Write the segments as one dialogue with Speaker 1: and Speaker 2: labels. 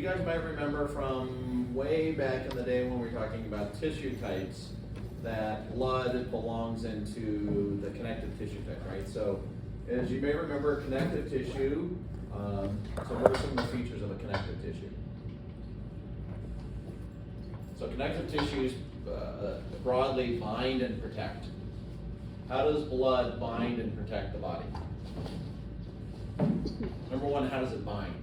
Speaker 1: You guys might remember from way back in the day when we were talking about tissue types that blood belongs into the connective tissue type, right? So as you may remember, connective tissue, so what are some of the features of a connective tissue? So connective tissues broadly bind and protect. How does blood bind and protect the body? Number one, how does it bind?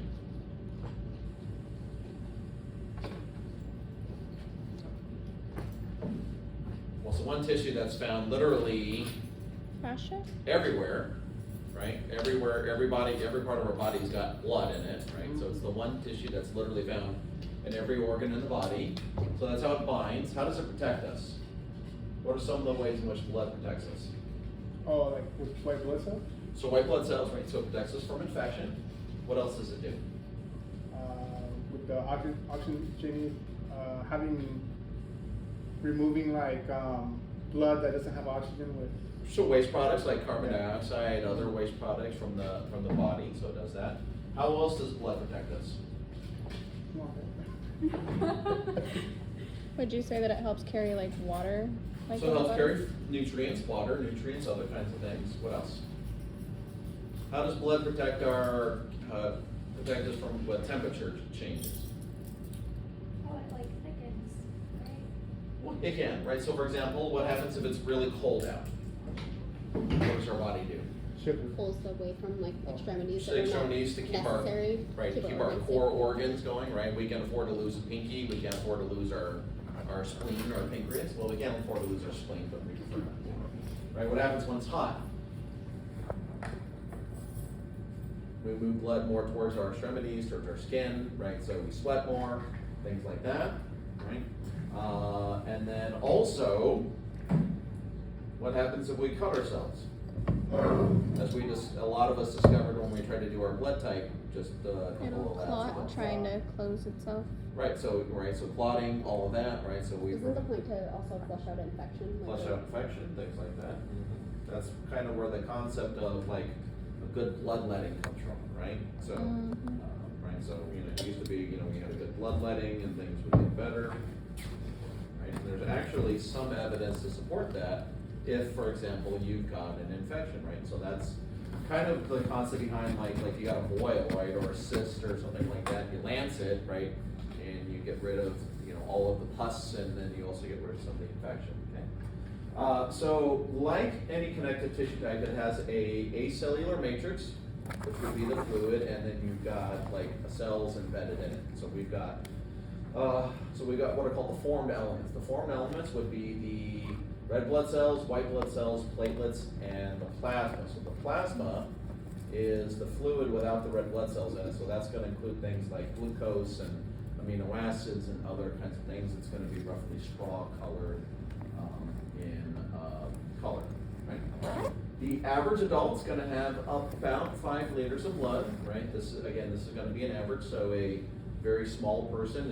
Speaker 1: Well, so one tissue that's found literally
Speaker 2: Fascia?
Speaker 1: everywhere, right? Everywhere, every part of our body's got blood in it, right? So it's the one tissue that's literally found in every organ in the body. So that's how it binds. How does it protect us? What are some of the ways in which blood protects us?
Speaker 3: Oh, like with white blood cells?
Speaker 1: So white blood cells, right? So it protects us from infection. What else does it do?
Speaker 3: With the oxygen, removing like blood that doesn't have oxygen with.
Speaker 1: So waste products like carbon dioxide, other waste products from the body. So it does that. How else does blood protect us?
Speaker 2: Would you say that it helps carry like water? Like
Speaker 1: So it helps
Speaker 2: water?
Speaker 1: carry nutrients, water, nutrients, other kinds of things. What else? How does blood protect protect us from what temperature changes?
Speaker 4: Oh, it like thickens, right?
Speaker 1: Well, it can, right? So for example, what happens if it's really cold out? What does our body do?
Speaker 3: Sugar.
Speaker 5: Pulls away from like extremities
Speaker 1: So
Speaker 5: that are not
Speaker 1: extremities to keep our
Speaker 5: necessary.
Speaker 1: right to keep our core organs going, right? We can afford to lose a pinky, we can't afford to lose our spleen or pancreas. Well, we can't afford to lose our spleen, but we prefer not to. Right? What happens when it's hot? We move blood more towards our extremities, towards our skin, right? So we sweat more, things like that, right? And then also, what happens if we cut ourselves? As a lot of us discovered when we tried to do our blood type, just a couple
Speaker 2: It'll
Speaker 1: of
Speaker 2: clot, trying to close itself.
Speaker 1: Right, so clotting, all of that, right? So we
Speaker 5: Isn't the point to also flush out infection? Like
Speaker 1: flush out infection, things like that. That's kind of where the concept of like a good bloodletting comes from, right? So, right, so it used to be, we had a good bloodletting and things would get better. Right, and there's actually some evidence to support that if, for example, you've got an infection, right? So that's kind of the concept behind like you got a boil, right, or a cyst or something like that. You lance it, right, and you get rid of all of the pus, and then you also get rid of some of the infection. Okay. So like any connective tissue type, it has a acellular matrix, which would be the fluid, and then you've got like cells embedded in it. So we've got what are called the formed elements. The formed elements would be the red blood cells, white blood cells, platelets, and the plasma. So the plasma is the fluid without the red blood cells in it. So that's going to include things like glucose and amino acids and other kinds of things. It's going to be roughly straw colored in color. Right? The average adult is going to have about 5 liters of blood. Right? This is going to be an average. So a very small person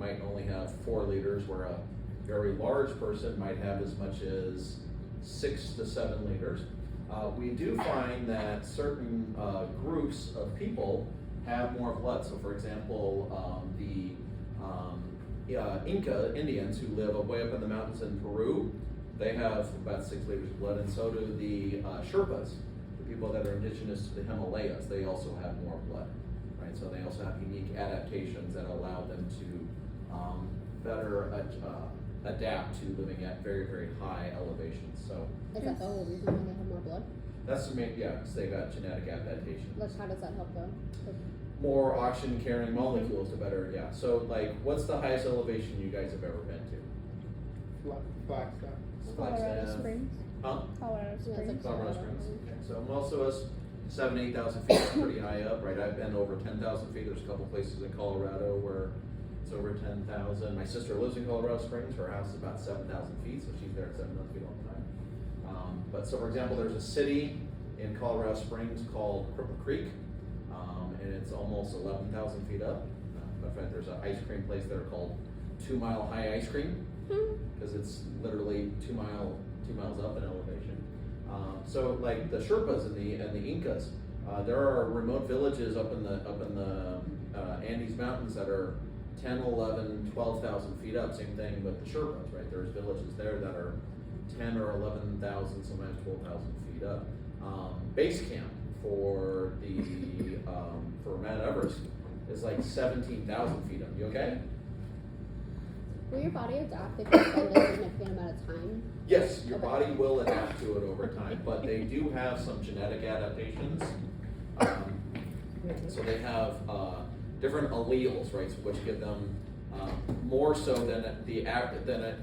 Speaker 1: might only have 4 liters, where a very large person might have as much as 6 to 7 liters. We do find that certain groups of people have more blood. So for example, the Inca Indians who live way up in the mountains in Peru, they have about 6 liters of blood, and so do the Sherpas, the people that are indigenous to the Himalayas. They also have more blood, right? So they also have unique adaptations that allow them to better adapt to living at very, very high elevations. So
Speaker 5: Is that the whole reason why they have more blood?
Speaker 1: that's because they got genetic adaptations.
Speaker 5: Like, how does that help though? Like,
Speaker 1: More oxygen carrying molecules to better, So like, what's the highest elevation you guys have ever been to?
Speaker 3: Flagstaff.
Speaker 2: Colorado
Speaker 1: Flagstaff.
Speaker 2: Springs.
Speaker 1: Huh?
Speaker 2: Colorado
Speaker 5: Yeah, it's
Speaker 2: Springs.
Speaker 5: like-
Speaker 1: Colorado Springs. Okay. So most of us, 7,000 to 8,000 feet is pretty high up, right? I've been over 10,000 feet. There's a couple places in Colorado where it's over 10,000. My sister lives in Colorado Springs. Her house is about 7,000 feet, so she's there at 7,000 feet all the time. But so for example, there's a city in Colorado Springs called Cripple Creek, and it's almost 11,000 feet up. In fact, there's an ice cream place there called 2 Mile High Ice Cream, because it's literally 2 miles up in elevation. So like the Sherpas and the Incas There are remote villages up in the Andes Mountains that are 10, 11, 12,000 feet up. Same thing with the Sherpas, right? There's villages there that are 10 or 11,000, sometimes 12,000 feet up. Base camp for the for Mount Everest is like 17,000 feet up. You okay?
Speaker 5: Will your body adapt if you spend a significant amount of time?
Speaker 1: Yes, your body will adapt to it over time, but they do have some genetic adaptations. So they have different alleles, right, which give them more so than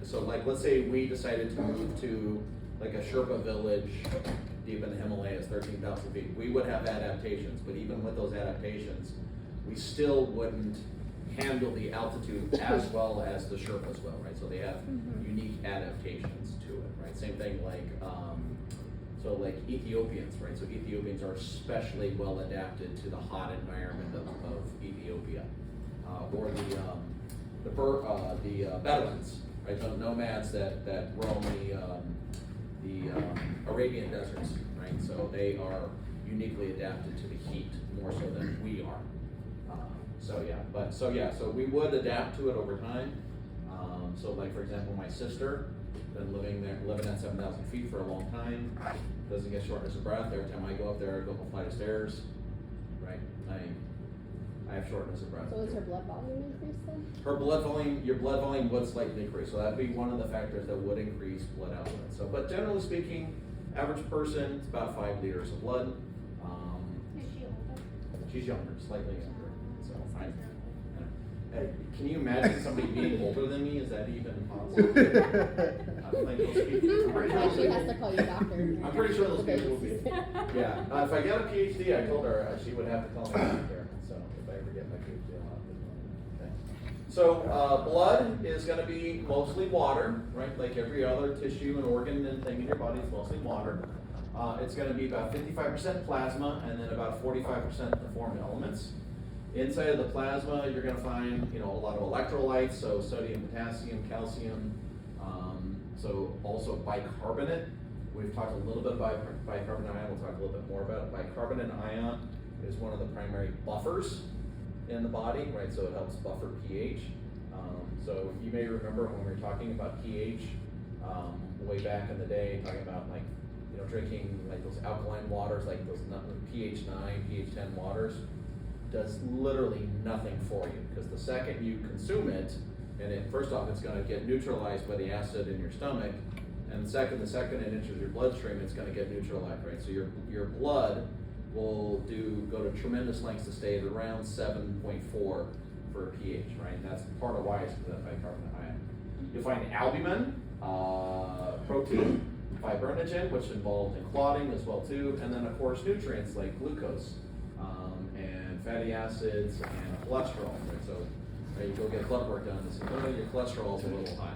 Speaker 1: so like let's say we decided to move to like a Sherpa village deep in the Himalayas, 13,000 feet. We would have adaptations, but even with those adaptations, we still wouldn't handle the altitude as well as the Sherpas will, right? So they have unique adaptations to it, right? Same thing like, so like Ethiopians, right? So Ethiopians are especially well adapted to the hot environment of Ethiopia. Or the Bedouins, right? The nomads that roam the Arabian deserts, right? So they are uniquely adapted to the heat more so than we are. So we would adapt to it over time. So like for example, my sister, been living at 7,000 feet for a long time, doesn't get shortness of breath. Every time I go up there, I go up a flight of stairs, right? I have shortness of breath.
Speaker 5: So is her blood volume increased then?
Speaker 1: Her blood volume, your blood volume would slightly increase, so that'd be one of the factors that would increase blood output. So, but generally speaking, average person, it's about 5 liters of blood.
Speaker 4: Is she older?
Speaker 1: She's younger, slightly younger, so fine. Hey, can you imagine somebody being older than me? Is that even possible? I'm like, those people-
Speaker 5: Like she has to call you doctor.
Speaker 1: I'm pretty sure those people will be. Yeah, if I get a PhD, I told her she would have to call me doctor. So if I ever get my PhD, I'll have to call her. Okay. So blood is going to be mostly water, right? Like every other tissue and organ and thing in your body is mostly water. It's going to be about 55% plasma and then about 45% the formed elements. Inside of the plasma, you're going to find, a lot of electrolytes, so sodium, potassium, calcium. So also bicarbonate. We've talked a little bit about bicarbonate ion. We'll talk a little bit more about it. Bicarbonate ion is one of the primary buffers in the body, right? So it helps buffer pH. So you may remember when we were talking about pH way back in the day, talking about like, drinking like those alkaline waters, like those pH 9, pH 10 waters, does literally nothing for you, because the second you consume it, and first off, it's going to get neutralized by the acid in your stomach, and the second it enters your bloodstream, it's going to get neutralized, right? So your blood will go to tremendous lengths to stay at around 7.4 for a pH, right? And that's part of why it's that bicarbonate ion. You'll find albumin, protein, fibrinogen, which involved in clotting as well too, and then of course nutrients like glucose, and fatty acids and cholesterol, right? So you go get blood work done, and say, your cholesterol is a little high,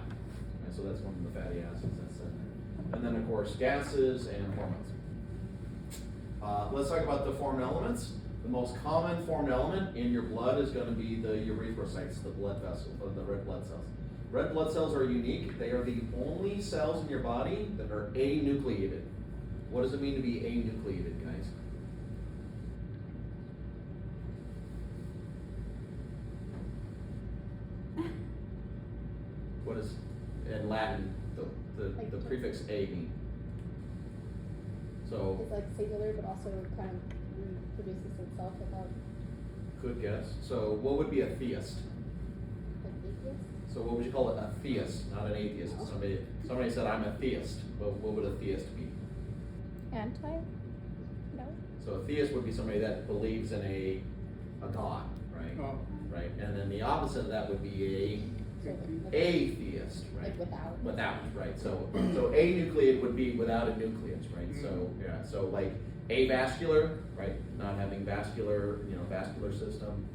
Speaker 1: right? So that's one of the fatty acids that's in there. And then of course gases and hormones. Let's talk about the formed elements. The most common formed element in your blood is going to be the erythrocytes, the blood vessels, or the red blood cells. Red blood cells are unique. They are the only cells in your body that are anucleated. What does it mean to be anucleated, guys? What does, in Latin, the prefix a mean? So,
Speaker 5: It's like singular, but also kind of reproduces itself without
Speaker 1: good guess. So what would be a theist?
Speaker 5: like atheist.
Speaker 1: So what would you call it? A theist, not an atheist.
Speaker 5: Oh.
Speaker 1: Somebody said I'm a theist. But what would a theist be?
Speaker 2: Anti? No.
Speaker 1: So a theist would be somebody that believes in a god, right?
Speaker 3: Oh.
Speaker 1: Right. And then the opposite of that would be
Speaker 5: So like,
Speaker 1: atheist, right?
Speaker 5: like without.
Speaker 1: Without, right? So anucleated would be without a nucleus, right?
Speaker 3: Mm-hmm.
Speaker 1: So yeah, so like avascular, right? Not having vascular, vascular system,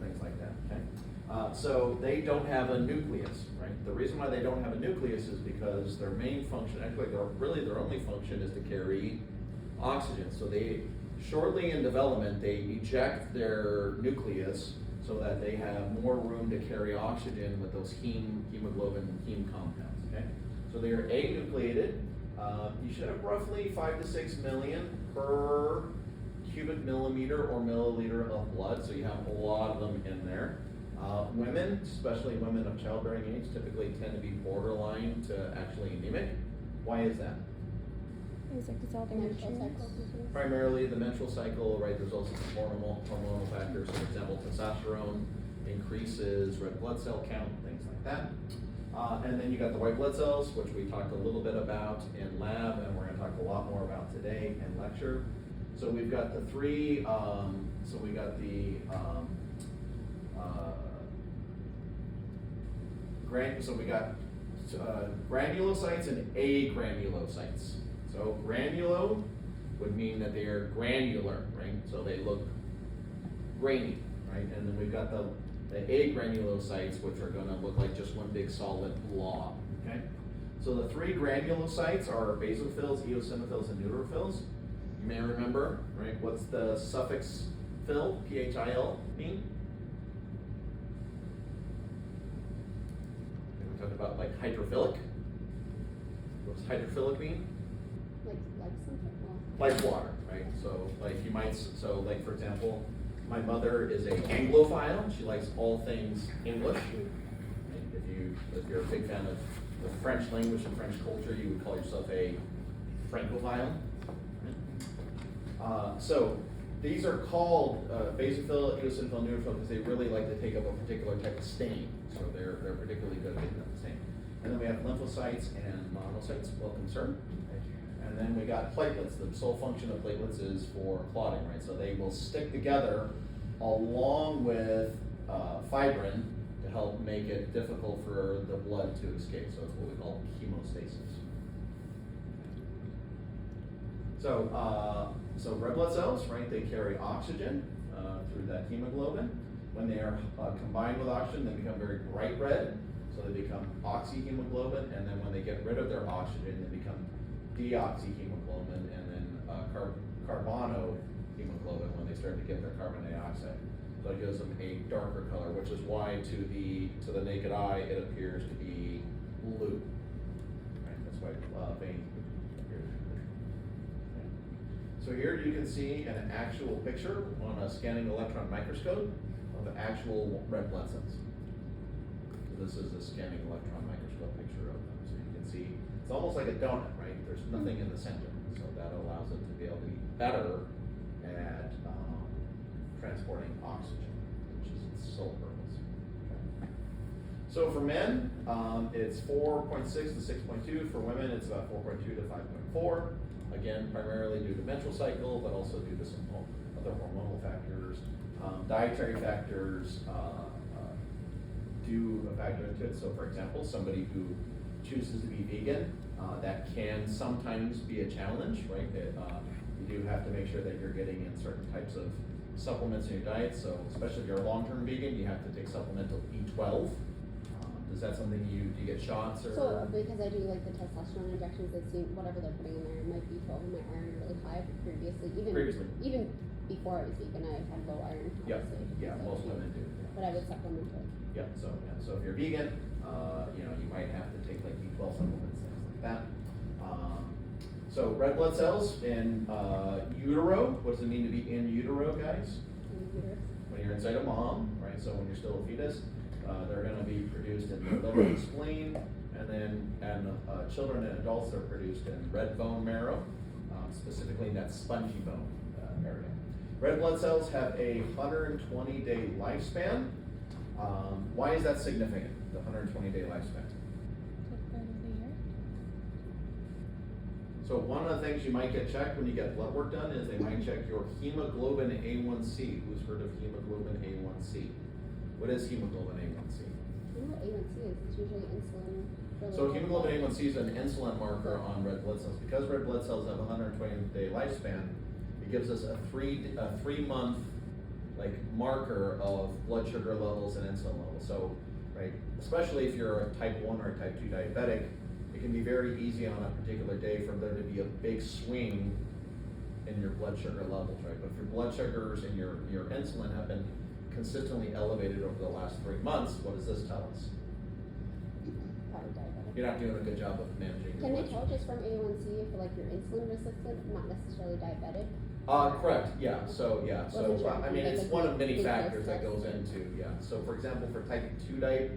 Speaker 1: things like that. Okay. So they don't have a nucleus, right? The reason why they don't have a nucleus is because their main function, actually, their only function is to carry oxygen. So they shortly in development they eject their nucleus so that they have more room to carry oxygen with those hemoglobin compounds, okay? So they are anucleated. You should have roughly 5 to 6 million per cubic millimeter or milliliter of blood, so you have a lot of them in there. Women, especially women of childbearing age, typically tend to be borderline to actually anemic. Why is that?
Speaker 2: Is it because all their
Speaker 5: Menstrual
Speaker 2: nutrients?
Speaker 5: cycle disease.
Speaker 1: Primarily the menstrual cycle, right? There's also some hormonal factors. So for example, testosterone increases red blood cell count, things like that. And then you got the white blood cells, which we talked a little bit about in lab, and we're going to talk a lot more about today in lecture. So we've got the three. So we got the so we got granulocytes and agranulocytes. So granulo would mean that they are granular, right? So they look grainy, right? And then we've got the agranulocytes, which are going to look like just one big solid blob, okay? So the three granulocytes are basophils, eosinophils, and neutrophils. You may remember, right? What's the suffix phil, P-H-I-L, mean? We talked about like hydrophilic. What does hydrophilic mean?
Speaker 5: Like something.
Speaker 1: Like water, right? So like you might, so like for example, my mother is a Anglophile. She likes all things English. And if you're a big fan of the French language and French culture, you would call yourself a Francophile. So these are called basophil, eosinophil, neutrophil because they really like to take up a particular type of stain. So they're particularly good at taking up the stain. And then we have lymphocytes and monocytes. Welcome, sir. And then we got platelets. The sole function of platelets is for clotting, right? So they will stick together along with fibrin to help make it difficult for the blood to escape. So it's what we call hemostasis. So red blood cells, right? They carry oxygen through that hemoglobin. When they are combined with oxygen, they become very bright red. So they become oxyhemoglobin, and then when they get rid of their oxygen, they become deoxyhemoglobin, and then carbonohemoglobin when they start to get their carbon dioxide. So it gives them a darker color, which is why to the naked eye it appears to be blue. Right? That's why veins appear to be blue. Okay. So here you can see an actual picture on a scanning electron microscope of actual red blood cells. So this is a scanning electron microscope picture of them. So you can see it's almost like a donut, right? There's nothing in the center. So that allows it to be able to be better at transporting oxygen, which is its sole purpose. Okay. So for men, it's 4.6 to 6.2. For women, it's about 4.2 to 5.4. Again, primarily due to menstrual cycle, but also due to some other hormonal factors. Dietary factors do a factor into it. So for example, somebody who chooses to be vegan, that can sometimes be a challenge, right? That you do have to make sure that you're getting in certain types of supplements in your diet. So especially if you're a long-term vegan, you have to take supplemental B12. Is that something do you get shots or?
Speaker 5: So because I do like the testosterone injections, it seems whatever they're putting in there, it might be 12 and my iron really high. But even before I was vegan, I had low iron.
Speaker 1: Yeah,
Speaker 5: Obviously,
Speaker 1: yeah,
Speaker 5: so,
Speaker 1: most women do. Yeah.
Speaker 5: But I would supplement it.
Speaker 1: Yeah, so if you're vegan, you might have to take like B12 supplements, things like that. So red blood cells in utero. What does it mean to be in utero, guys?
Speaker 5: In the uterus.
Speaker 1: When you're inside a mom, right? So when you're still a fetus, they're going to be produced in the liver and spleen, and then children and adults are produced in red bone marrow, specifically in that spongy bone area. Red blood cells have a 120-day lifespan. Why is that significant, the 120-day lifespan? So one of the things you might get checked when you get blood work done is they might check your hemoglobin A1C. Who's heard of hemoglobin A1C? What is hemoglobin A1C?
Speaker 5: I know what A1C is. It's usually insulin.
Speaker 1: So hemoglobin A1C is an insulin marker on red blood cells. Because red blood cells have a 120-day lifespan, it gives us a three-month marker of blood sugar levels and insulin levels. So, right, especially if you're a type 1 or a type 2 diabetic, it can be very easy on a particular day for there to be a big swing in your blood sugar levels, right? But if your blood sugars and your insulin have been consistently elevated over the last 3 months, what does this tell us?
Speaker 5: Probably diabetic.
Speaker 1: You're not doing a good job of managing your
Speaker 5: Can they
Speaker 1: blood
Speaker 5: tell
Speaker 1: sugar.
Speaker 5: just from A1C if you're insulin resistant, not necessarily diabetic?
Speaker 1: Correct, yeah, so,
Speaker 5: Wasn't sure if
Speaker 1: I mean,
Speaker 5: you
Speaker 1: it's
Speaker 5: guys
Speaker 1: one
Speaker 5: would
Speaker 1: of many
Speaker 5: do
Speaker 1: factors that
Speaker 5: those
Speaker 1: goes into, so for example, for type 2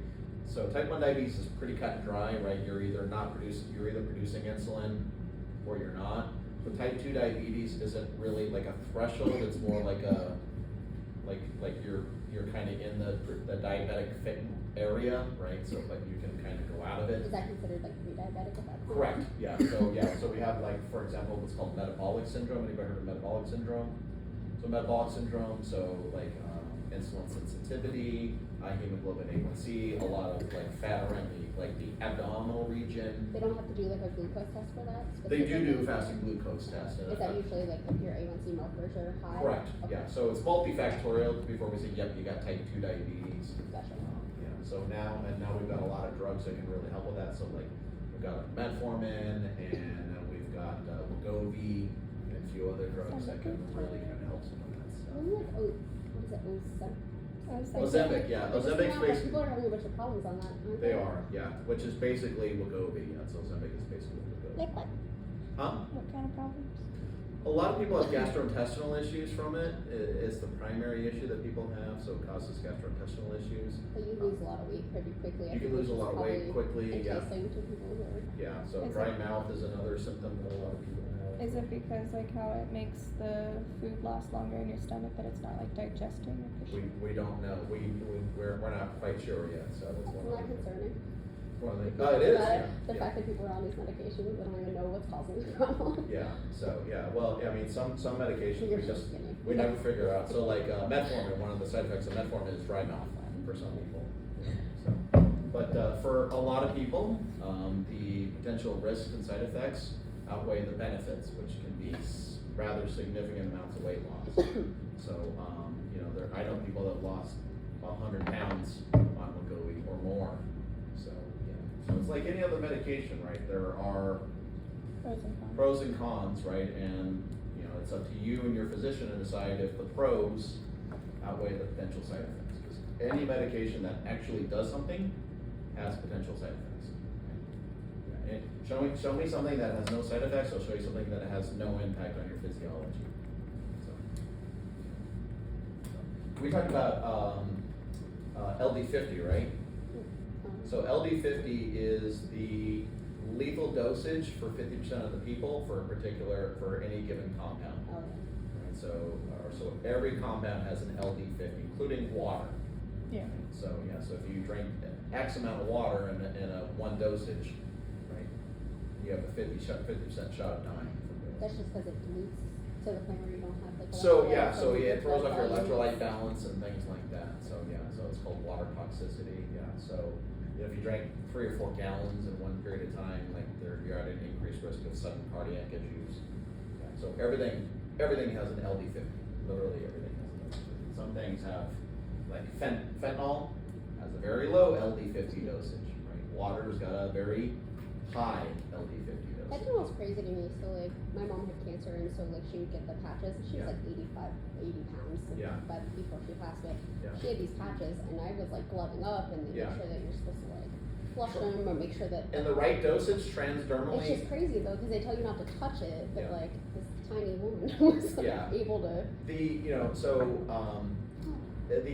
Speaker 1: so type 1 diabetes is pretty cut and dry, right? You're either producing insulin or you're not. But type 2 diabetes isn't really like a threshold, it's more like a, like you're kind of in the diabetic fit area, right? So like you can kind of go out of it.
Speaker 5: Is that considered like pre-diabetic at that point?
Speaker 1: Correct, so we have like, for example, what's called metabolic syndrome. Anybody heard of metabolic syndrome? So metabolic syndrome, so like insulin sensitivity, high hemoglobin A1C, a lot of like fat around the abdominal region.
Speaker 5: They don't have to do like a glucose test for that?
Speaker 1: They do
Speaker 5: specifically?
Speaker 1: fasting glucose test.
Speaker 5: Is that usually like if your A1C markers are high?
Speaker 1: Correct,
Speaker 5: Okay.
Speaker 1: yeah, so it's multifactorial before we say, yep, you got type 2 diabetes.
Speaker 5: Gotcha.
Speaker 1: Yeah, so now we've got a lot of drugs that can really help with that, so like, we've got metformin, and we've got Wegovy, and a few other drugs that can really kind of help some of that stuff.
Speaker 5: Wasn't like, what is it,
Speaker 1: Ozempic, yeah, Ozembic's basically,
Speaker 5: People are having a bunch of problems on that, aren't
Speaker 1: they are, yeah, which is basically Wegovy, yeah, so Ozempic is basically Wegovy.
Speaker 2: Like what?
Speaker 1: Huh?
Speaker 2: What kind of problems?
Speaker 1: A lot of people have gastrointestinal issues from it. It's the primary issue that people have, so it causes gastrointestinal issues.
Speaker 5: But you lose a lot of weight pretty quickly. I
Speaker 1: You can
Speaker 5: think,
Speaker 1: lose a
Speaker 5: which
Speaker 1: lot
Speaker 5: is
Speaker 1: of weight
Speaker 5: probably
Speaker 1: quickly, yeah.
Speaker 5: enticing to people who are.
Speaker 1: Yeah, so
Speaker 2: Is
Speaker 1: dry
Speaker 2: it-
Speaker 1: mouth is another symptom that a lot of people have.
Speaker 2: Is it because like how it makes the food last longer in your stomach that it's not like digesting efficiently?
Speaker 1: We don't know. We're not quite sure yet, so that's
Speaker 5: Isn't
Speaker 1: one
Speaker 5: that
Speaker 1: of the.
Speaker 5: concerning?
Speaker 1: One of the, it is,
Speaker 5: But
Speaker 1: yeah.
Speaker 5: The
Speaker 1: yeah.
Speaker 5: fact that people are on these medications, they don't even know what's causing the problem.
Speaker 1: Yeah, so, yeah, well, I mean, some medications
Speaker 5: You're
Speaker 1: we just,
Speaker 5: skinny.
Speaker 1: we never figure out. So like, metformin, one of the side effects of metformin is dry mouth for some people. So, but, for a lot of people, the potential risks and side effects outweigh the benefits, which can be rather significant amounts of weight loss. So, I know people that lost 100 pounds on Wegovy or more. So, yeah. So it's like any other medication, right? There are
Speaker 2: Pros and cons.
Speaker 1: pros and cons, right? And, it's up to you and your physician to decide if the pros outweigh the potential side effects. Because any medication that actually does something has potential side effects. Yeah, and show me something that has no side effects, I'll show you something that has no impact on your physiology. So we talked about LD50, right? So LD50 is the lethal dosage for 50% of the people for any given compound.
Speaker 5: Oh,
Speaker 1: Right, so every compound has an LD50, including water.
Speaker 2: Yeah.
Speaker 1: So if you drink X amount of water in a one dosage, right, you have a 50% shot of dying.
Speaker 5: That's just because it dilutes to the point where you don't have like.
Speaker 1: So
Speaker 5: electrolytes
Speaker 1: it
Speaker 5: and
Speaker 1: throws off your
Speaker 5: blood
Speaker 1: electrolyte
Speaker 5: volumes.
Speaker 1: balance and things like that. So it's called water toxicity. Yeah. So if you drank 3 or 4 gallons in one period of time, like you're at an increased risk of sudden cardiac issues. Yeah. So everything has an LD50. Literally everything has an LD50. Some things have, like fentanyl has a very low LD50 dosage. Right. Water's got a very high LD50 dosage.
Speaker 5: Fentanyl's crazy to me. So like, my mom had cancer, and so like she would get the patches. She was
Speaker 1: Yeah.
Speaker 5: like 80 pounds.
Speaker 1: Yeah.
Speaker 5: But before she passed away,
Speaker 1: Yeah.
Speaker 5: she had these patches, and I was like gloving up and
Speaker 1: Yeah.
Speaker 5: make sure that you're supposed to like flush them or make sure that.
Speaker 1: And the right dosage transdermally.
Speaker 5: It's just crazy though, because they tell you not to touch it, but
Speaker 1: Yeah.
Speaker 5: like this tiny woman was like
Speaker 1: Yeah.
Speaker 5: able to.
Speaker 1: The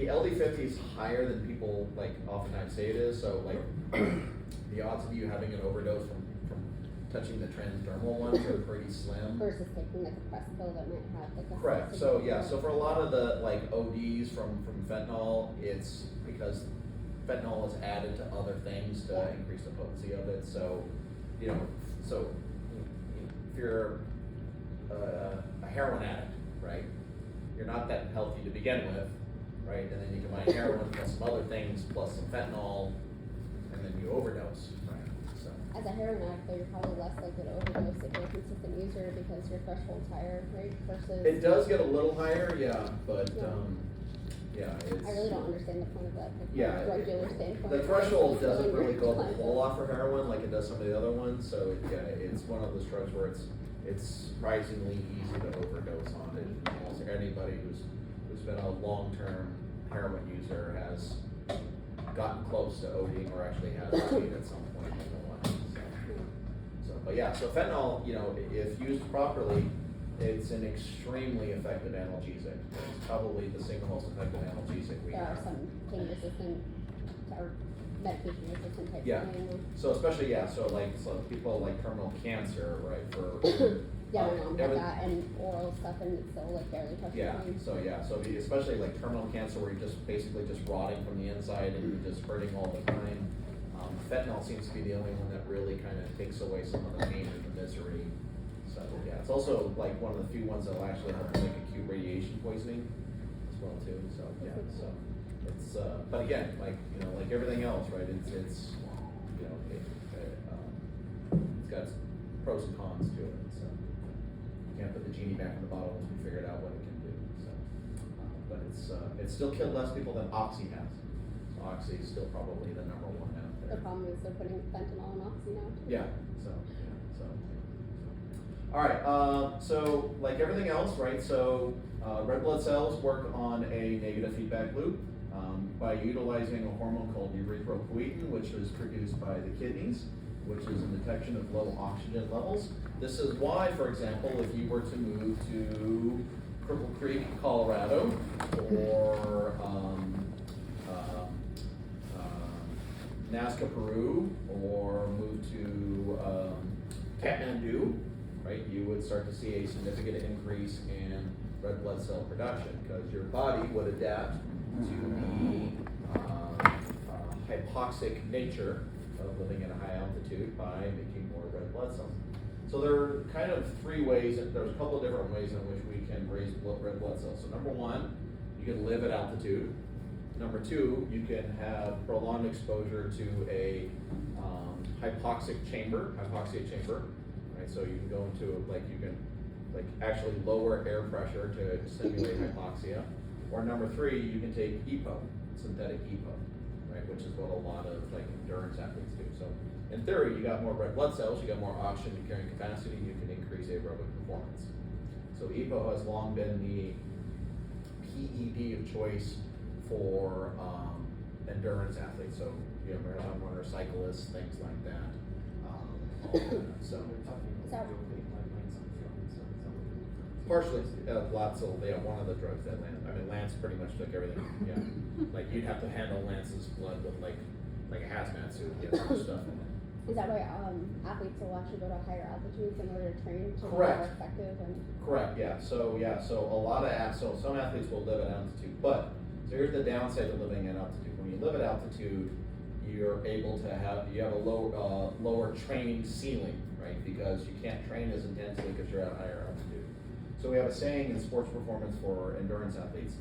Speaker 1: LD50 is higher than people like oftentimes say it is. So like the odds of you having an overdose from touching the transdermal ones are pretty slim.
Speaker 5: Versus taking like a press pill that might have like a.
Speaker 1: Correct. So so for a lot of the like ODs from fentanyl, it's because fentanyl is added to other things to
Speaker 5: Yeah.
Speaker 1: increase the potency of it. So if you're a heroin addict, right? You're not that healthy to begin with, right? And then you combine heroin plus some other things plus some fentanyl, and then you overdose, right? So.
Speaker 5: As a heroin addict, though, you're probably less likely to overdose if you're a consistent user because your threshold's higher, right? Versus.
Speaker 1: It does get a little higher, yeah, but
Speaker 5: Yeah.
Speaker 1: it's.
Speaker 5: I really don't understand the point of that. Like,
Speaker 1: Yeah,
Speaker 5: from a drug dealer standpoint.
Speaker 1: The threshold
Speaker 5: It's
Speaker 1: doesn't
Speaker 5: really
Speaker 1: really go up a
Speaker 5: weird.
Speaker 1: whole lot for heroin like it does some of the other ones, so it's one of those drugs where it's surprisingly easy to overdose on it. Almost anybody who's been a long-term heroin user has gotten close to ODing or actually has OD'd at some point in their life. So, but yeah, so fentanyl, if used properly, It's an extremely effective analgesic. It's probably the single most effective analgesic we
Speaker 5: There are
Speaker 1: have.
Speaker 5: some pain resistant or medication resistant types
Speaker 1: Yeah.
Speaker 5: of pain.
Speaker 1: So especially, so people like terminal cancer, right, for.
Speaker 5: Yeah, my mom had
Speaker 1: every-
Speaker 5: that and oral stuff and it's still like barely touching
Speaker 1: Yeah,
Speaker 5: pain.
Speaker 1: so especially like terminal cancer where you're just basically just rotting from the inside and you're just hurting all the time. Fentanyl seems to be the only one that really kind of takes away some of the pain and the misery. So, yeah, it's also like one of the few ones that will actually help like acute radiation poisoning as well too, so, yeah, so. It's, but again, like everything else, right, it's got pros and cons to it, so. You can't put the genie back in the bottle once we figured out what it can do, so. But it's still killed less people than Oxy has. So Oxy is still probably the number one out
Speaker 5: The
Speaker 1: there.
Speaker 5: problem is they're putting fentanyl and oxy now too.
Speaker 1: Yeah, so. All right, so like everything else, right, so red blood cells work on a negative feedback loop by utilizing a hormone called erythropoietin, which is produced by the kidneys, which is a detection of low oxygen levels. This is why, for example, if you were to move to Cripple Creek, Colorado, or Nazca, Peru, or move to Kathmandu, right, you would start to see a significant increase in red blood cell production because your body would adapt to the hypoxic nature of living at a high altitude by making more red blood cells. So there are kind of three ways, there's a couple of different ways in which we can raise red blood cells. So number one, you can live at altitude. Number two, you can have prolonged exposure to a hypoxia chamber, right? So you can go into actually lower air pressure to simulate hypoxia. Or number three, you can take EPO, synthetic EPO, right? Which is what a lot of like endurance athletes do. So in theory, you got more red blood cells, you got more oxygen carrying capacity, you can increase aerobic performance. So EPO has long been the PED of choice for endurance athletes, so marathon runners, cyclists, things like that. So partially, lots of one of the drugs that Lance pretty much took everything. Yeah, like you'd have to handle Lance's blood with like a hazmat suit, get some stuff in it.
Speaker 5: Is that why athletes will actually go to higher altitudes in order to train to be
Speaker 1: Correct.
Speaker 5: more effective? And
Speaker 1: Correct. Yeah. So a lot of some athletes will live at altitude, but so here's the downside of living at altitude. When you live at altitude, you're able to have a lower training ceiling, right? Because you can't train as intensely because you're at higher altitude. So we have a saying in sports performance for endurance athletes: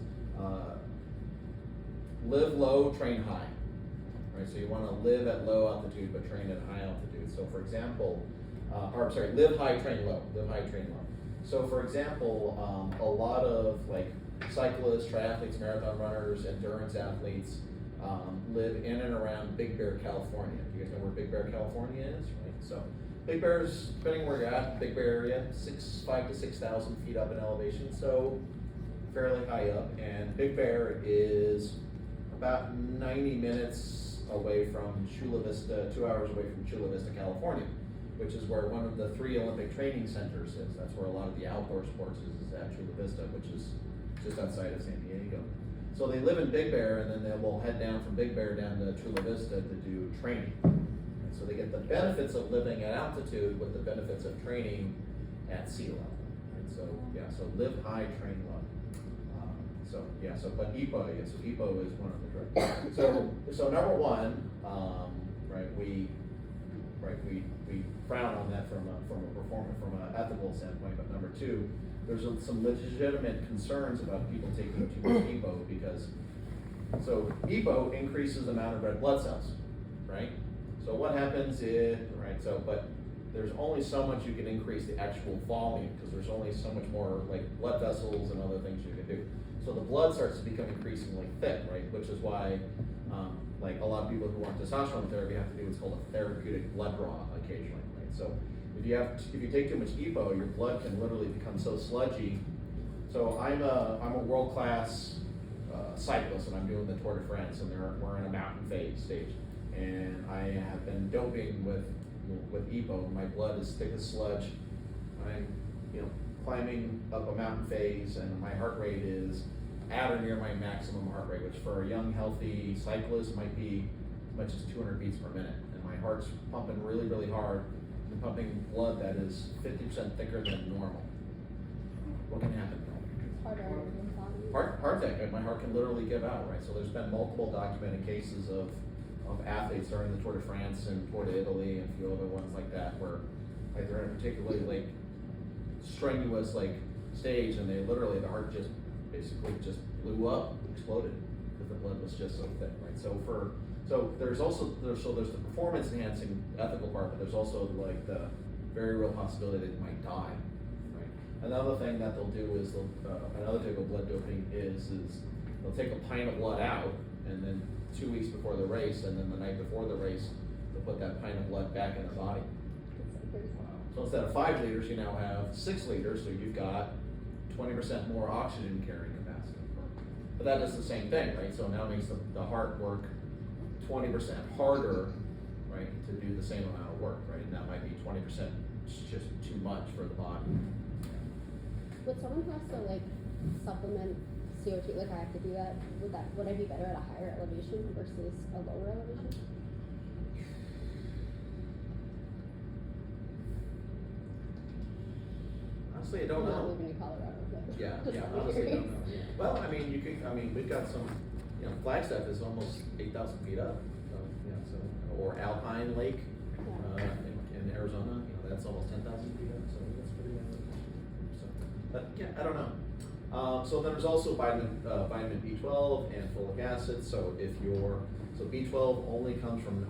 Speaker 1: live low, train high. Right, so you want to live at low altitude but train at high altitude. So for example, live high, train low. Live high, train low. So for example, a lot of like cyclists, triathletes, marathon runners, endurance athletes live in and around Big Bear, California. Do you guys know where Big Bear, California is? Right. So Big Bear is, depending where you're at, Big Bear area, 5,000 to 6,000 feet up in elevation, so fairly high up. And Big Bear is about 90 minutes away from Chula Vista, 2 hours away from Chula Vista, California, which is where one of the 3 Olympic training centers is. That's where a lot of the outdoor sports is at Chula Vista, which is just outside of San Diego. So they live in Big Bear, and then they will head down from Big Bear down to Chula Vista to do training. And so they get the benefits of living at altitude with the benefits of training at sea level. And so so live high, train low. But EPO, so EPO is one of the drugs. So number one, we frown on that from an ethical standpoint. But number two, there's some legitimate concerns about people taking too much EPO because EPO increases the amount of red blood cells, right? So what happens is, but there's only so much you can increase the actual volume because there's only so much more like blood vessels and other things you can do. So the blood starts to become increasingly thick, right? Which is why, like a lot of people who are on testosterone therapy have to do what's called a therapeutic blood draw occasionally, right? So if you take too much EPO, your blood can literally become so sludgy. So I'm a world-class cyclist, and I'm doing the Tour de France, and we're in a mountain phase stage, and I have been doping with EPO. My blood is thick as sludge. I'm climbing up a mountain phase and my heart rate is at or near my maximum heart rate, which for a young, healthy cyclist might be as much as 200 beats per minute. And my heart's pumping really, really hard and pumping blood that is 50% thicker than normal. What can happen?
Speaker 5: Harder on your body.
Speaker 1: Heart attack, my heart can literally give out, right? So there's been multiple documented cases of athletes during the Tour de France and Tour de Italy and a few other ones like that where like they're in a particularly like strenuous like stage and they literally, the heart just basically just blew up, exploded because the blood was just so thick, right? So there's the performance enhancing ethical part, but there's also like the very real possibility that you might die. Another thing that they'll do is another type of blood doping is they'll take a pint of blood out and then 2 weeks before the race and then the night before the race they'll put that pint of blood back in the body. So instead of 5 liters you now have 6 liters, so you've got 20% more oxygen carrying capacity. But that does the same thing, right? So now it makes the heart work 20% harder, right, to do the same amount of work, right? And that might be 20% just too much for the body.
Speaker 5: Would someone who has to like supplement CO2, like I have to do that, would I be better at a higher elevation versus a lower elevation?
Speaker 1: Honestly, I don't
Speaker 5: I'm not
Speaker 1: know.
Speaker 5: living in Colorado, but
Speaker 1: Yeah,
Speaker 5: just
Speaker 1: yeah,
Speaker 5: out of
Speaker 1: honestly, don't know.
Speaker 5: curiosity.
Speaker 1: Well, I mean, we've got some, Flagstaff is almost 8,000 feet up, or Alpine Lake, in Arizona, that's almost 10,000 feet up, so that's pretty, but yeah, I don't know. So then there's also vitamin B12 and folic acid, so B12 only comes from,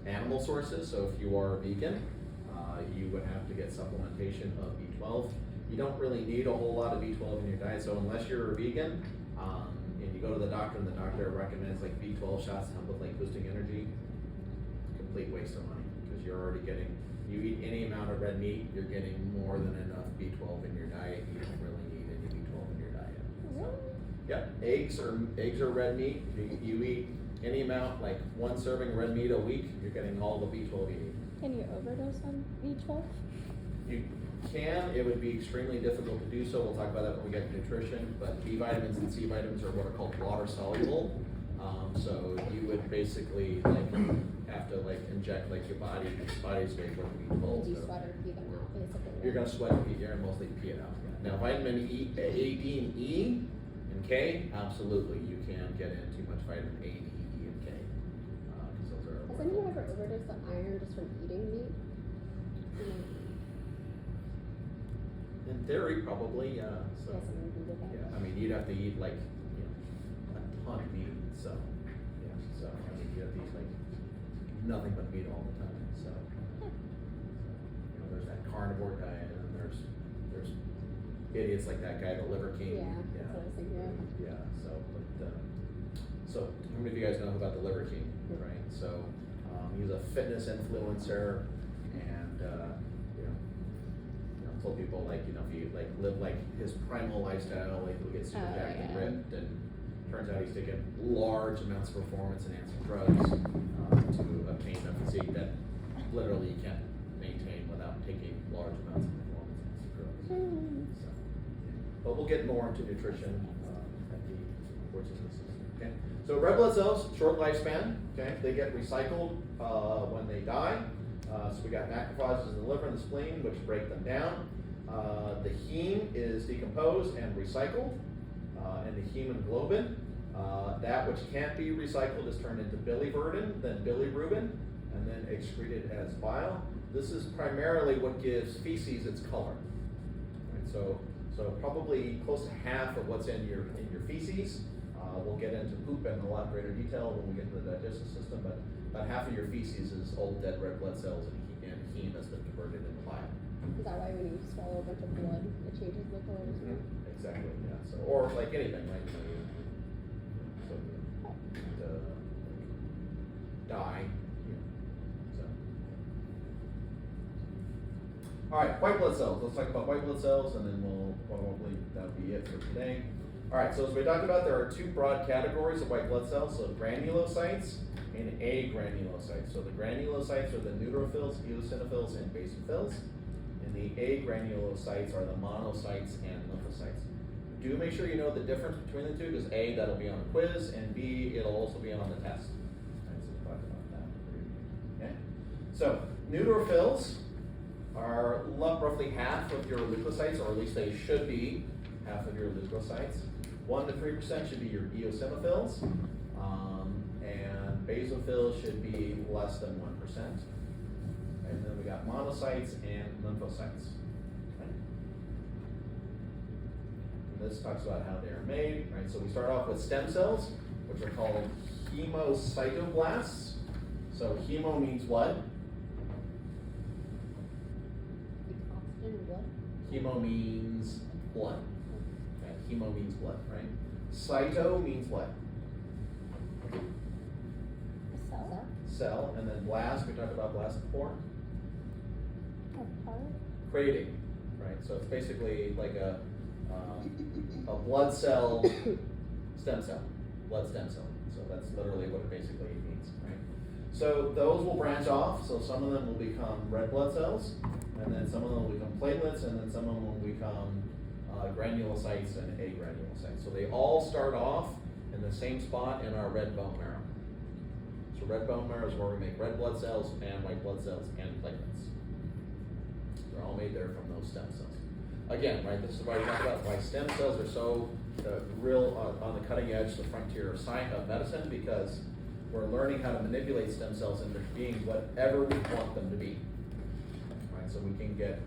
Speaker 1: animal sources, so if you are vegan, you would have to get supplementation of B12. You don't really need a whole lot of B12 in your diet, so unless you're a vegan, and you go to the doctor and the doctor recommends like B12 shots to help with like boosting energy, complete waste of money, because you're already getting, you eat any amount of red meat, you're getting more than enough B12 in your diet, you don't really need any B12 in your diet. So, yep, eggs are red meat, you eat any amount, like 1 serving red meat a week, you're getting all the B12 you need.
Speaker 2: Can you overdose on B12?
Speaker 1: You can, it would be extremely difficult to do so, we'll talk about that when we get to nutrition, but B vitamins and C vitamins are what are called water soluble. So you would basically like have to like inject like your body's way for B12.
Speaker 5: Would you
Speaker 1: So
Speaker 5: sweat or pee them out, basically?
Speaker 1: you're gonna sweat and pee, you're gonna mostly pee it out. Yeah. Now vitamin A, D, and E, and K, absolutely, you can get in too much vitamin A, D, E, and K. Because those are.
Speaker 5: Has anyone ever overdosed on iron just from eating meat?
Speaker 1: In theory, probably, yeah. So.
Speaker 5: Yeah, someone who did that.
Speaker 1: Yeah, I mean, you'd have to eat like, a ton of meat, so, yeah, so, I mean, you have to eat like nothing but meat all the time, so. There's that carnivore diet, and then there's idiots like that guy, the Liver King.
Speaker 5: Yeah, that's what I was thinking of.
Speaker 1: Yeah, so how many of you guys know about the Liver King, right? So, he's a fitness influencer, and, told people like, if you like live like his primal lifestyle, like he'll get super jacked and ripped, and turns out he's taking large amounts of performance enhancing drugs to obtain a physique that literally you can't maintain without taking large amounts of performance enhancing drugs. So, but we'll get more into nutrition at the course of this. Okay, so red blood cells, short lifespan. Okay, they get recycled when they die. So we got macrophages in the liver and the spleen, which break them down. The heme is decomposed and recycled, and the hemoglobin, that which can't be recycled is turned into biliverdin, then bilirubin, and then excreted as bile. This is primarily what gives feces its color. Right? So probably close to half of what's in your feces. We'll get into poop in a lot greater detail when we get to the digestive system, but about half of your feces is old dead red blood cells, and heme has been converted into bile.
Speaker 5: Is that why when you swallow a bunch of blood, it changes the color as well?
Speaker 1: Exactly, yeah. So, or like anything, right? So die, so. All right, white blood cells. Let's talk about white blood cells, and then we'll probably, that'll be it for today. All right, so as we talked about, there are 2 broad categories of white blood cells, so granulocytes and agranulocytes. So the granulocytes are the neutrophils, eosinophils, and basophils. and the agranulocytes are the monocytes and lymphocytes. Do make sure you know the difference between the two, because A, that'll be on the quiz, and B, it'll also be on the test. Right, so we'll talk about that. Okay? So, neutrophils are roughly half of your leukocytes, or at least they should be half of your leukocytes. 1 to 3% should be your eosinophils, and basophils should be less than 1%. And then we got monocytes and lymphocytes. Okay? And this talks about how they are made. Right? So we start off with stem cells, which are called hemocytoblasts. So hemo means what? Hemo means blood. Okay? Hemo means blood, right? Cyto means what?
Speaker 2: A cell?
Speaker 1: Cell, and then blast, we talked about blast before.
Speaker 2: A part?
Speaker 1: Creating, right? So it's basically like a blood cell stem cell, blood stem cell. So that's literally what it basically means, right? So those will branch off. So some of them will become red blood cells, and then some of them will become platelets, and then some of them will become granulocytes and agranulocytes. So they all start off in the same spot in our red bone marrow. So red bone marrow is where we make red blood cells and white blood cells and platelets. They're all made there from those stem cells. Again, right, this is why we talk about why stem cells are so real on the cutting edge, the frontier of science, of medicine, because we're learning how to manipulate stem cells into being whatever we want them to be. Right, so we can get,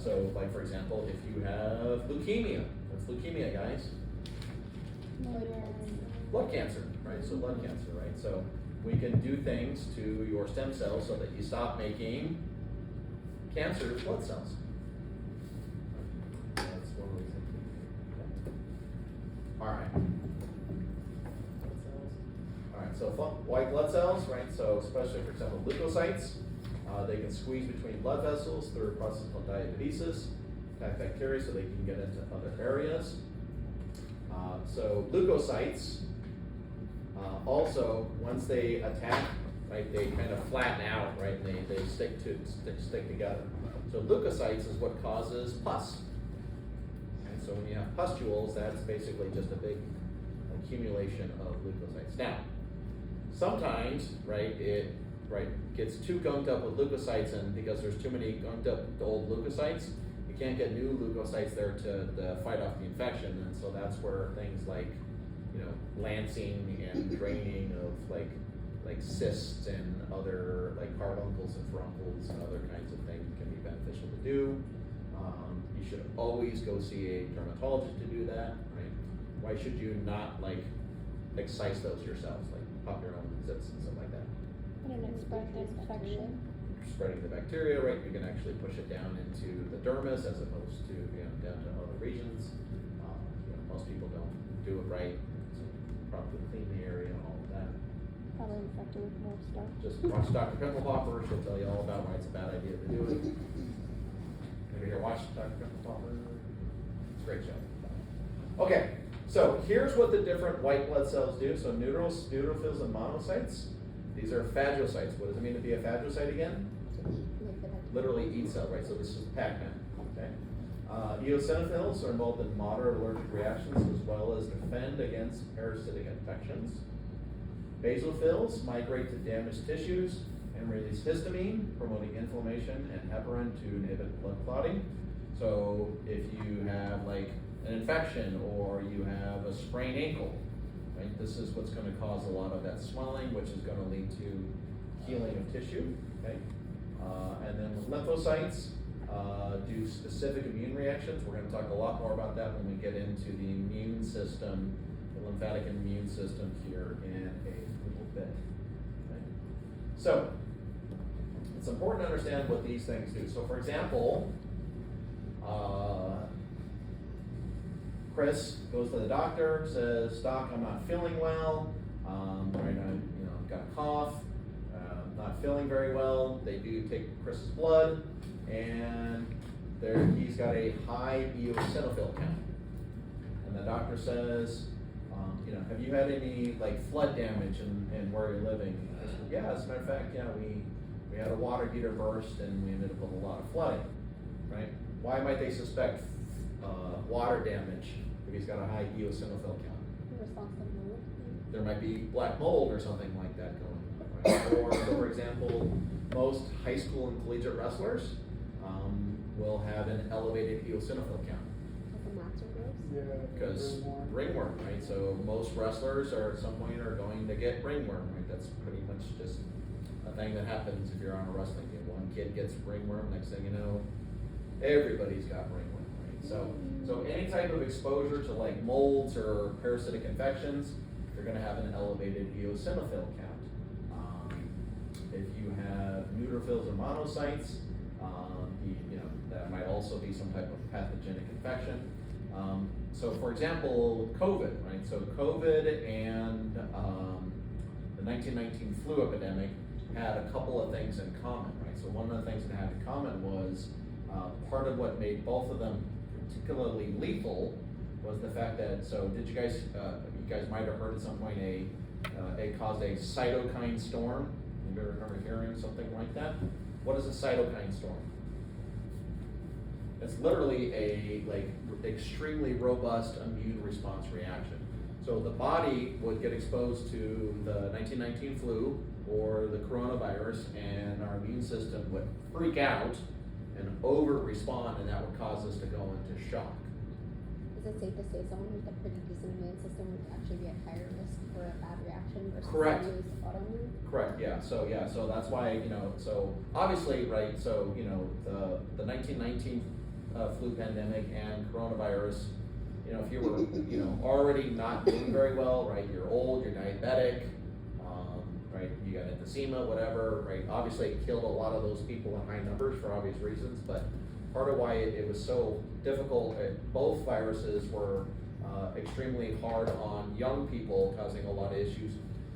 Speaker 1: so like for example, if you have leukemia, what's leukemia, guys? Blood cancer, right? So blood cancer, right? So we can do things to your stem cells so that you stop making cancerous blood cells. That's one of these things. All right. All right, so white blood cells, right? So especially, for example, leukocytes, they can squeeze between blood vessels through a process called diabetesis, attack bacteria so they can get into other areas. So leukocytes, also, once they attack, right, they kind of flatten out, right, and they stick together. So leukocytes is what causes pus. And so when you have pustules, that's basically just a big accumulation of leukocytes. Now, sometimes, right, it gets too gunked up with leukocytes, and because there's too many gunked up old leukocytes, you can't get new leukocytes there to fight off the infection, and so that's where things like, you know, lancing and draining of like cysts and other like carbuncles and furuncles and other kinds of things can be beneficial to do. You should always go see a dermatologist to do that, right? Why should you not like excise those yourselves, like pop your own zits and stuff like that?
Speaker 2: And it spread the infection.
Speaker 1: Spreading the bacteria, right? You can actually push it down into the dermis as opposed to, you know, down to other regions. You know, most people don't do it right. So properly clean the area and all of that.
Speaker 2: Probably infected with more stuff.
Speaker 1: Just watch Dr. Pimple Popper. She'll tell you all about why it's a bad idea to do it. Maybe here watch Dr. Pimple Popper. It's a great show. Okay, so here's what the different white blood cells do. So neutrophils and monocytes. These are phagocytes. What does it mean to be a phagocyte again? Literally eat cell, right? So this is Pac-Man, okay? Eosinophils are involved in moderate allergic reactions as well as defend against parasitic infections. Basophils migrate to damaged tissues and release histamine, promoting inflammation, and heparin to inhibit blood clotting. So if you have like an infection or you have a sprained ankle, right, this is what's going to cause a lot of that swelling, which is going to lead to healing of tissue, okay? And then lymphocytes do specific immune reactions. We're going to talk a lot more about that when we get into the immune system, the lymphatic immune system here in a little bit. Okay? So, it's important to understand what these things do. So, for example, Chris goes to the doctor, says, "Doc, I'm not feeling well. I've got a cough. Not feeling very well." They do take Chris's blood, and he's got a high eosinophil count. And the doctor says, "Have you had any like flood damage in where you're living?" I said, "Yeah, as a matter of fact, yeah, we had a water heater burst and we ended up with a lot of flooding." right? Why might they suspect water damage if he's got a high eosinophil count?
Speaker 5: Responsible.
Speaker 1: There might be black mold or something like that going on, right? Or, so for example, most high school and collegiate wrestlers will have an elevated eosinophil count.
Speaker 5: Like a master gross.
Speaker 3: Yeah.
Speaker 1: Because ringworm, right? So most wrestlers are at some point are going to get ringworm, right? That's pretty much just a thing that happens if you're on a wrestling team. One kid gets ringworm, next thing you know, everybody's got ringworm, right? So any type of exposure to like molds or parasitic infections, you're gonna have an elevated eosinophil count. If you have neutrophils or monocytes, you know, that might also be some type of pathogenic infection. So for example, COVID, right? So COVID and the 1919 flu epidemic had a couple of things in common, right? So one of the things it had in common was part of what made both of them particularly lethal was the fact that, so did you guys might have heard at some point it caused a cytokine storm. You ever remember hearing something like that? What is a cytokine storm? It's literally a extremely robust immune response reaction. So the body would get exposed to the 1919 flu or the coronavirus, and our immune system would freak out and over-respond, and that would cause us to go into shock.
Speaker 5: Is it safe to say someone with a pretty decent immune system would actually be at higher risk for a bad reaction versus
Speaker 1: Correct.
Speaker 5: someone who's autoimmune?
Speaker 1: Correct, yeah, so that's why, you know, so obviously, right, so, you know, the 1919 flu pandemic and coronavirus, you know, if you were, you know, already not doing very well, right, you're old, you're diabetic, right, you got emphysema, whatever, right, obviously it killed a lot of those people in high numbers for obvious reasons, but part of why it was so difficult, both viruses were extremely hard on young people, causing a lot of issues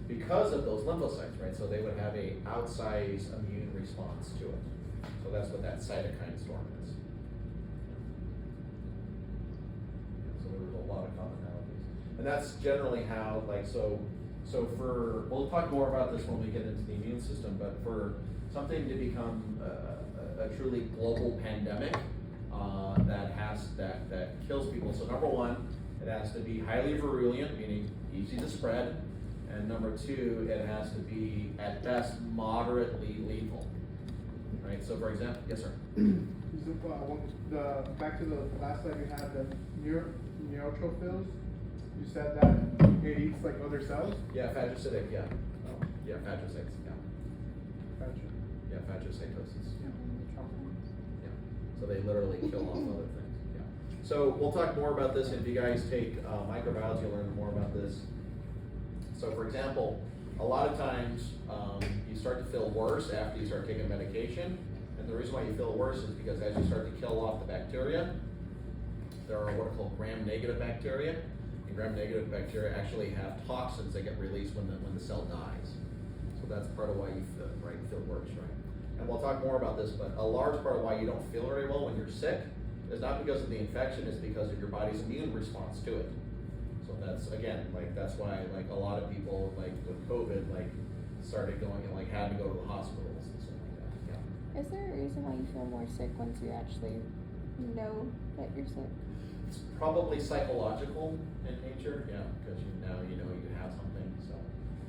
Speaker 1: because of those lymphocytes, right? So they would have a outsized immune response to it. So that's what that cytokine storm is. So there was a lot of commonalities. And that's generally how, like, so for, we'll talk more about this when we get into the immune system, but for something to become a truly global pandemic that kills people. So number one, it has to be highly virulent, meaning easy to spread, and number two, it has to be at best moderately lethal. Right. So for example, yes, sir.
Speaker 3: Back to the last slide you had, the neutrophils. You said that it eats like other cells.
Speaker 1: Yeah, phagocytic. Yeah. Oh, yeah, phagocytes. Yeah.
Speaker 3: Gotcha.
Speaker 1: Yeah, phagocytosis. Yeah. So they literally kill off other things. Yeah. So we'll talk more about this. If you guys take microbiology, you'll learn more about this. So for example, a lot of times you start to feel worse after you start taking medication. And the reason why you feel worse is because as you start to kill off the bacteria, there are what are called gram-negative bacteria. And gram-negative bacteria actually have toxins that get released when the cell dies. So that's part of why you feel worse, right? And we'll talk more about this, but a large part of why you don't feel very well when you're sick is not because of the infection, it's because of your body's immune response to it. So that's, again, that's why, a lot of people, with COVID, started going and, had to go to the hospitals and stuff like that, yeah.
Speaker 2: Is there a reason why you feel more sick once you actually know that you're sick?
Speaker 1: It's probably psychological in nature, yeah, because now you know you have something, so,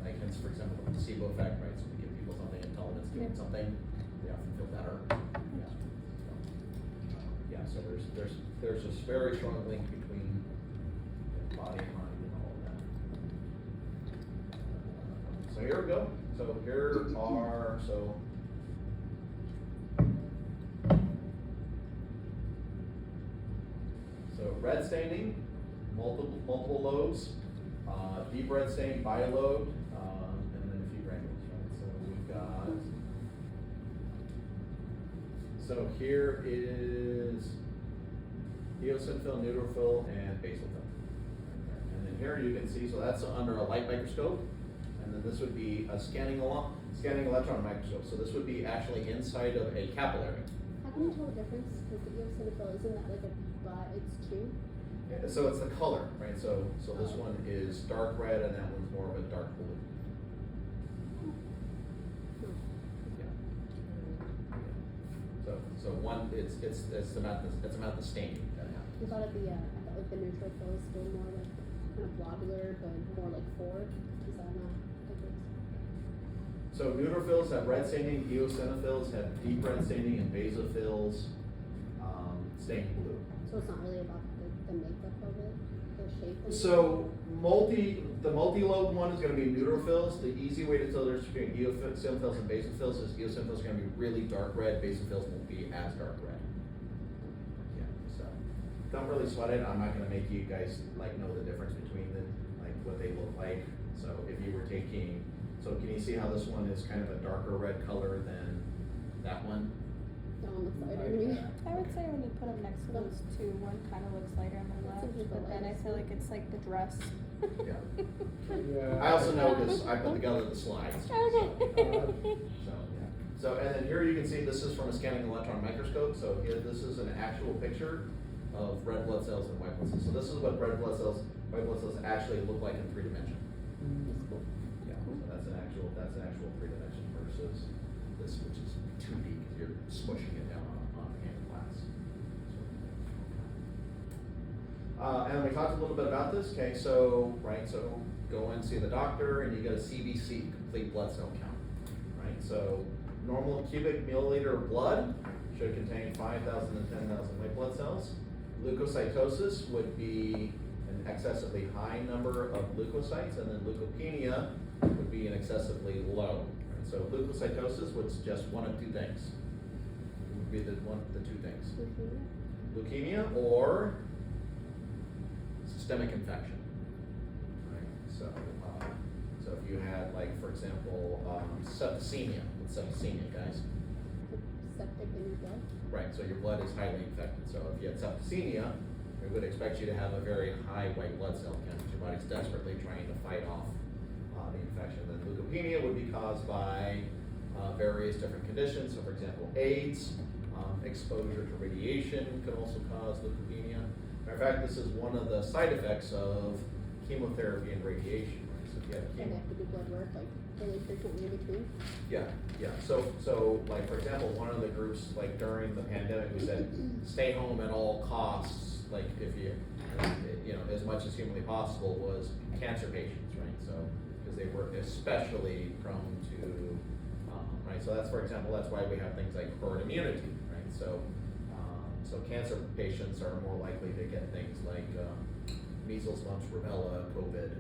Speaker 1: hence, for example, the placebo effect, right, so we give people something and tell them it's doing something, they often feel better, yeah. So there's this very strong link between body and mind and all of that. So here we go. So here are, so red staining, multiple lobes, deep red stain, bilobe, and then a few granules, right? So we've got, so here is eosinophil, neutrophil, and basophil. And then here you can see, so that's under a light microscope, and then this would be a scanning electron microscope. So this would be actually inside of a capillary.
Speaker 5: How can you tell the difference? Because the eosinophil, isn't that it's two?
Speaker 1: So it's the color, right? So this one is dark red, and that one's more of a dark blue. Yeah. So one, it's about the staining that happens.
Speaker 5: I thought like the neutrophils were more like kind of globular, but more like four. Is that not the case?
Speaker 1: So neutrophils have red staining, eosinophils have deep red staining, and basophils stain blue.
Speaker 5: So it's not really about the makeup of it, the shape of it?
Speaker 1: So the multi-lobe one is going to be neutrophils. The easy way to tell the difference between eosinophils and basophils is eosinophils are going to be really dark red, basophils won't be as dark red. Yeah, so don't really sweat it. I'm not going to make you guys like know the difference between them, like what they look like. So if you were taking, so can you see how this one is kind of a darker red color than that one?
Speaker 5: That one looks lighter to me.
Speaker 2: I would say when you put them next to those two, one kind of looks lighter on the left,
Speaker 5: Seems like the
Speaker 2: but then I
Speaker 5: lightest
Speaker 2: feel
Speaker 5: one.
Speaker 2: like it's like the dress.
Speaker 1: Yeah.
Speaker 3: Yeah.
Speaker 1: I also know because I put together the slides.
Speaker 2: Okay.
Speaker 1: So, and then here you can see this is from a scanning electron microscope. So here, this is an actual picture of red blood cells and white blood cells. So this is what red blood cells, white blood cells actually look like in 3 dimension.
Speaker 5: It's cool.
Speaker 1: Yeah, so that's an actual 3 dimension versus this, which is 2D because you're smushing it down on hand glass. And we talked a little bit about this. Okay, so so go and see the doctor, and you get a CBC, complete blood cell count. Right, so normal cubic milliliter of blood should contain 5,000 to 10,000 white blood cells. Leukocytosis would be an excessively high number of leukocytes, and then leukopenia would be an excessively low. Right? So leukocytosis was just one of 2 things. It would be the two things: leukemia or systemic infection. Right? So if you had, like, for example, septicemia. What's septicemia, guys?
Speaker 5: Septic in your blood?
Speaker 1: Right, so your blood is highly infected. So if you had septicemia, we would expect you to have a very high white blood cell count because your body's desperately trying to fight off the infection. Then leukopenia would be caused by various different conditions. So for example, AIDS, exposure to radiation can also cause leukopenia. Matter of fact, this is one of the side effects of chemotherapy and radiation. Right? So if you have
Speaker 5: And they have to do blood work like really frequently in between?
Speaker 1: yeah. So like, for example, one of the groups, like during the pandemic, we said, stay home at all costs. Like if you as much as humanly possible, was cancer patients, right? So, because they were especially prone to, right? So that's, for example, that's why we have things like herd immunity, right? So cancer patients are more likely to get things like measles, mumps, rubella, COVID,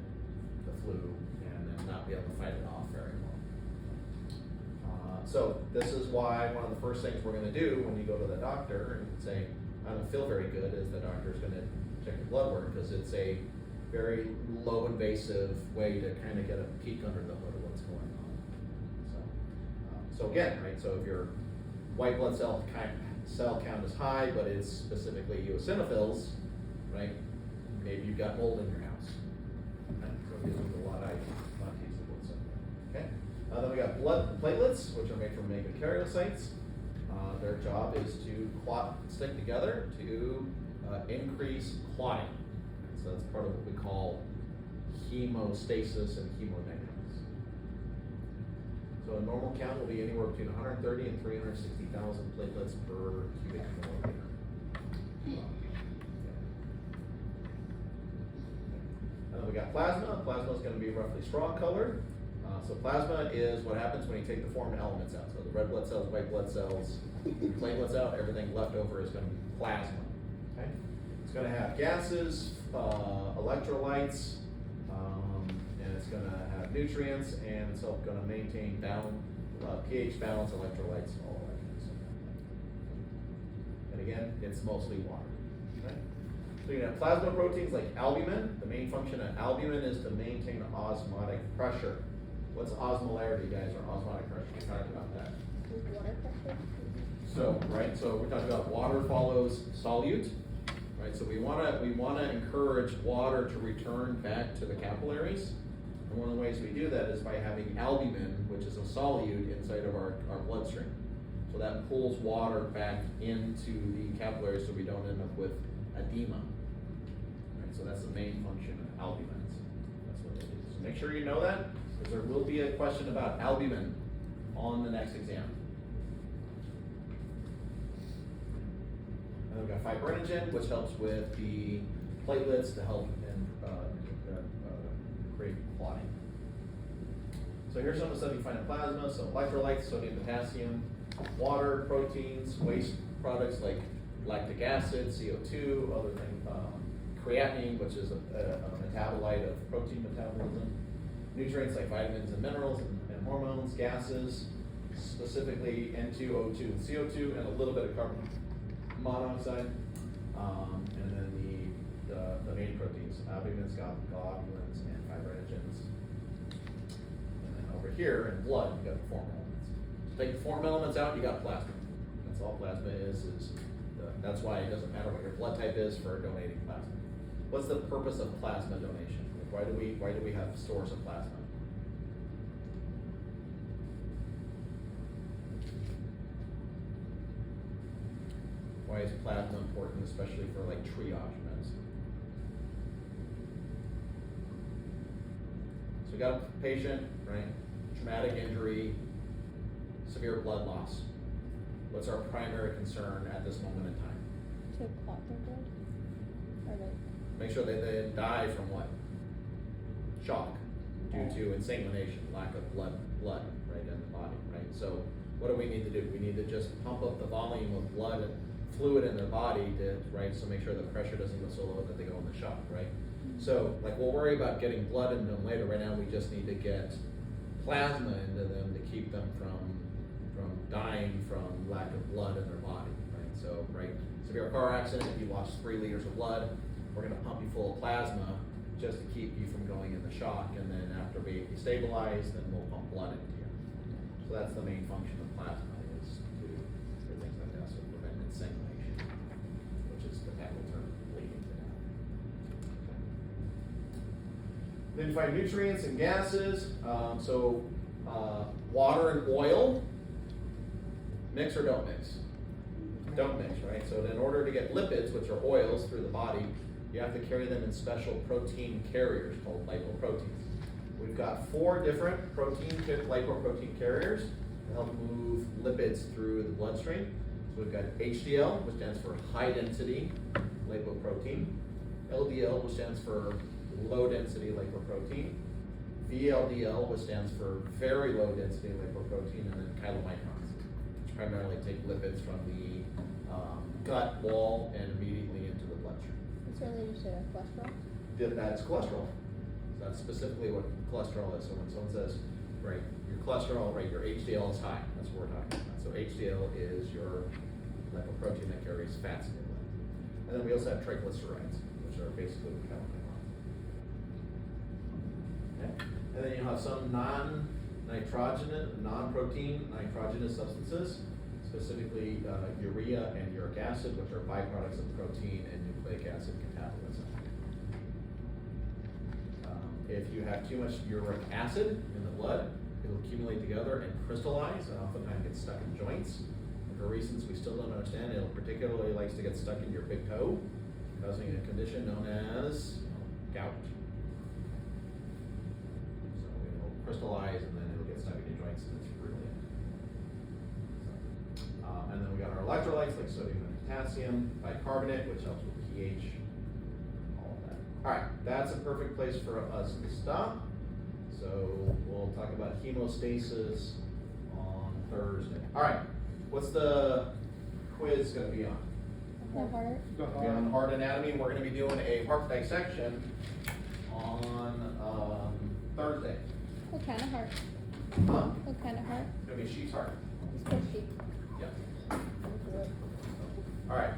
Speaker 1: the flu, and then not be able to fight it off very well. So this is why one of the first things we're going to do when you go to the doctor and say, I don't feel very good, is the doctor's going to check your blood work, because it's a very low invasive way to kind of get a peek under the hood of what's going on. So again, right, so if your white blood cell count is high, but it's specifically eosinophils, right, maybe you've got mold in your house. Okay? So it gives you a lot of keys of blood cell. Okay? Then we got blood platelets, which are made from megakaryocytes. Their job is to stick together to increase clotting. So that's part of what we call hemostasis and hemodynamics. So a normal count will be anywhere between 130 and 360,000 platelets per cubic milliliter. We got plasma. Plasma is going to be roughly straw colored. So plasma is what happens when you take the foreign elements out. So the red blood cells, white blood cells, platelets out, everything left over is going to be plasma. Okay? It's going to have gases, electrolytes, and it's going to have nutrients, and it's going to maintain pH balance, electrolytes, all that kind of stuff. And again, it's mostly water. Okay? So you have plasma proteins like albumin. The main function of albumin is to maintain osmotic pressure. What's osmolarity, guys, or osmotic pressure? We talked about that.
Speaker 5: Water pressure?
Speaker 1: So we're talking about water follows solute, right? So we wanna encourage water to return back to the capillaries. And one of the ways we do that is by having albumin, which is a solute inside of our bloodstream. So that pulls water back into the capillaries so we don't end up with edema. Right? So that's the main function of albumins. That's what it is. So make sure you know that, because there will be a question about albumin on the next exam. then we got fibrinogen, which helps with the platelets to help in, create clotting. So here's some of the stuff you find in plasma. So electrolytes, sodium, potassium, water, proteins, waste products like lactic acid, CO2, other things, creatinine, which is a metabolite of protein metabolism, nutrients like vitamins and minerals and hormones, gases, specifically N2, O2, and CO2, and a little bit of carbon monoxide, and then the main proteins, albumins, globulins, and fibrinogens. And then over here in blood, you got the form elements. So take the form elements out, you got plasma. That's all plasma is that's why it doesn't matter what your blood type is for donating plasma. What's the purpose of plasma donation? Like why do we have stores of plasma? Why is plasma important, especially for like triage medicine? So we got a patient, right? Traumatic injury, severe blood loss. What's our primary concern at this moment in time?
Speaker 2: To clot their blood? Or like,
Speaker 1: Make sure that they didn't die from what? Shock due to insanguination, lack of blood, right, in the body, right? So what do we need to do? We need to just pump up the volume of blood and fluid in their body right, so make sure the pressure doesn't go so low that they go into shock, right? So, like, we'll worry about getting blood into them later. Right now, we just need to get plasma into them to keep them from dying from lack of blood in their body, right? So, right, severe car accident, if you lost 3 liters of blood, we're gonna pump you full of plasma just to keep you from going into shock, and then after we stabilize, then we'll pump blood into you. So that's the main function of plasma, is to do things like that, so prevent insanguination, which is the technical term, bleeding to death. Then you find nutrients and gases. Water and oil, mix or don't mix? Don't mix, right? So in order to get lipids, which are oils, through the body, you have to carry them in special protein carriers called lipoproteins. We've got 4 different lipoprotein carriers to help move lipids through the bloodstream. So we've got HDL, which stands for high density lipoprotein, LDL, which stands for low density lipoprotein, VLDL, which stands for very low density lipoprotein, and then chylomicrons, which primarily take lipids from the gut wall and immediately into the bloodstream.
Speaker 5: It's related to cholesterol.
Speaker 1: That's cholesterol. So that's specifically what cholesterol is. So when someone says, right, your cholesterol, right, your HDL is high, that's what we're talking about. So HDL is your lipoprotein that carries fats in your blood. And then we also have triglycerides, which are basically the chylomicrons. Okay? And then you have some non-protein nitrogenous substances, specifically urea and uric acid, which are byproducts of protein and nucleic acid catabolism. If you have too much uric acid in the blood, it'll accumulate together and crystallize, and oftentimes get stuck in joints. And for reasons we still don't understand, it particularly likes to get stuck in your big toe, causing a condition known as gout. So it'll crystallize and then it'll get stuck in your joints, and it's really and then we got our electrolytes like sodium and potassium, bicarbonate, which helps with pH, all of that. All right, that's a perfect place for us to stop. So we'll talk about hemostasis on Thursday. All right, what's the quiz going to be on?
Speaker 2: the heart.
Speaker 3: The
Speaker 1: We're on heart anatomy. We're going to be doing a heart dissection on Thursday.
Speaker 2: What kind of heart?
Speaker 1: Huh?
Speaker 2: What kind of heart?
Speaker 1: It's going to be a sheep's heart.
Speaker 5: It's called sheep.
Speaker 1: Yeah. All right.